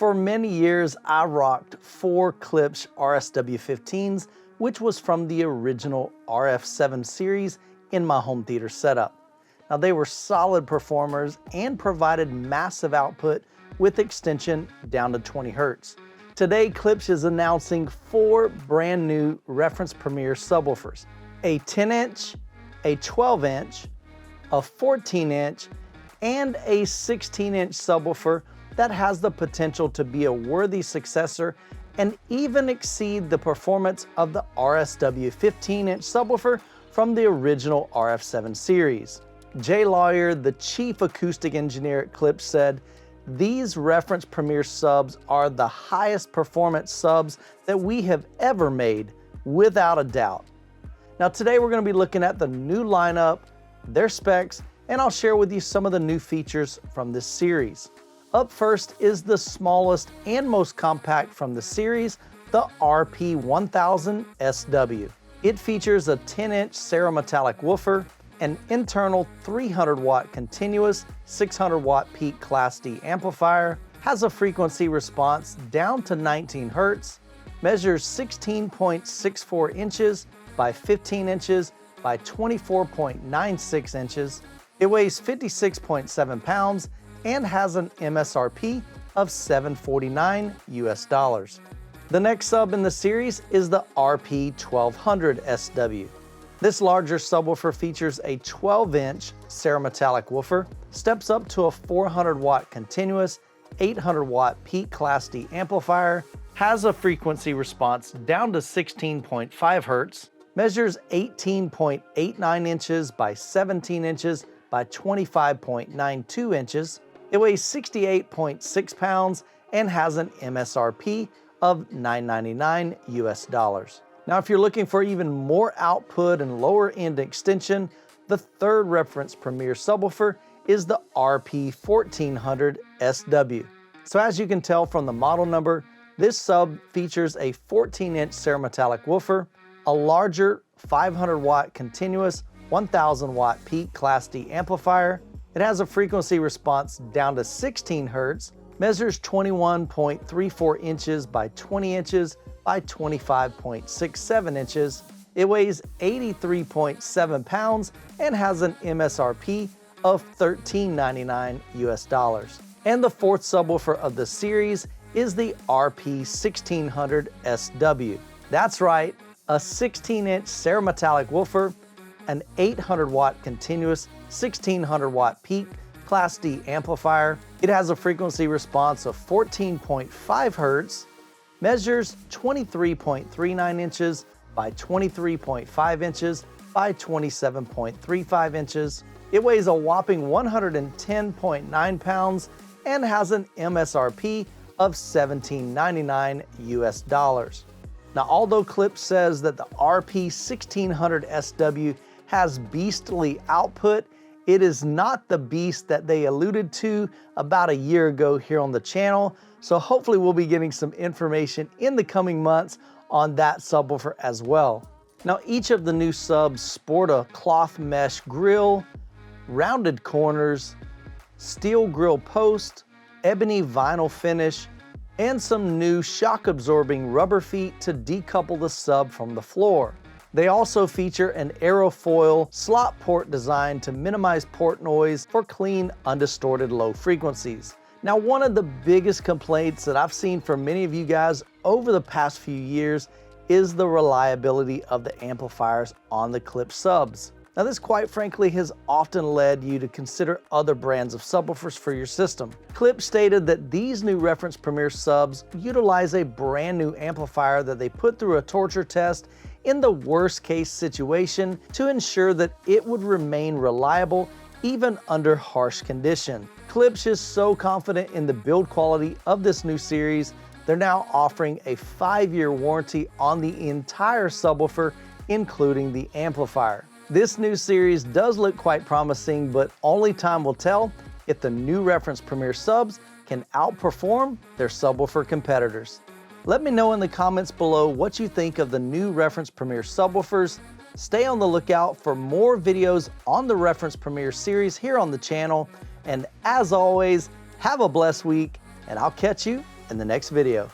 For many years, I rocked 4 Klipsch RSW15s, which was from the original RF7 series in my home theater setup. Now, they were solid performers and provided massive output with extension down to 20 Hertz. Today, Klipsch is announcing 4 brand new reference Premier subwoofers: a 10-inch, a 12-inch, a 14-inch, and a 16-inch subwoofer that has the potential to be a worthy successor and even exceed the performance of the RSW 15-inch subwoofer from the original RF7 series. Jay Lawyer, the chief acoustic engineer at Klipsch, said, "These reference Premier subs are the highest performance subs that we have ever made, without a doubt." Now today we're going to be looking at the new lineup, their specs, and I'll share with you some of the new features from this series. Up first is the smallest and most compact from the series, the RP1000SW. It features a 10-inch cerometallic woofer, an internal 300-watt continuous 600-watt peak Class D amplifier, has a frequency response down to 19 Hertz, measures 16.64 inches by 15 inches by 24.96 inches. It weighs 56.7 pounds and has an MSRP of $749 US. The next sub in the series is the RP1200SW. This larger subwoofer features a 12-inch cerometallic woofer, steps up to a 400-watt continuous 800-watt peak Class D amplifier, has a frequency response down to 16.5 Hertz, measures 18.89 inches by 17 inches by 25.92 inches. It weighs 68.6 pounds and has an MSRP of $999 US. Now, if you're looking for even more output and lower end extension, the third reference Premier subwoofer is the RP1400SW. So as you can tell from the model number, this sub features a 14-inch cerometallic woofer, a larger 500-watt continuous 1000-watt peak Class D amplifier. It has a frequency response down to 16 Hertz, measures 21.34 inches by 20 inches by 25.67 inches. It weighs 83.7 pounds and has an MSRP of $1399 US. And the fourth subwoofer of the series is the RP1600SW. That's right, a 16-inch cerometallic woofer, an 800-watt continuous 1600-watt peak Class D amplifier. It has a frequency response of 14.5 Hertz, measures 23.39 inches by 23.5 inches by 27.35 inches. It weighs a whopping 110.9 pounds and has an MSRP of $1799 US. Now, although Klipsch says that the RP1600SW has beastly output, it is not the beast that they alluded to about a year ago here on the channel. So hopefully we'll be getting some information in the coming months on that subwoofer as well. Now, each of the new subs sport a cloth mesh grille, rounded corners, steel grille post, ebony vinyl finish, and some new shock absorbing rubber feet to decouple the sub from the floor. They also feature an aerofoil slot port design to minimize port noise for clean, undistorted low frequencies. Now, one of the biggest complaints that I've seen from many of you guys over the past few years is the reliability of the amplifiers on the Klipsch subs. Now, this quite frankly has often led you to consider other brands of subwoofers for your system. Klipsch stated that these new reference Premier subs utilize a brand new amplifier that they put through a torture test in the worst case situation to ensure that it would remain reliable even under harsh condition. Klipsch is so confident in the build quality of this new series, they're now offering a 5-year warranty on the entire subwoofer, including the amplifier. This new series does look quite promising, but only time will tell if the new reference Premier subs can outperform their subwoofer competitors. Let me know in the comments below what you think of the new reference Premier subwoofers. Stay on the lookout for more videos on the reference Premier series here on the channel. And as always, have a blessed week, and I'll catch you in the next video.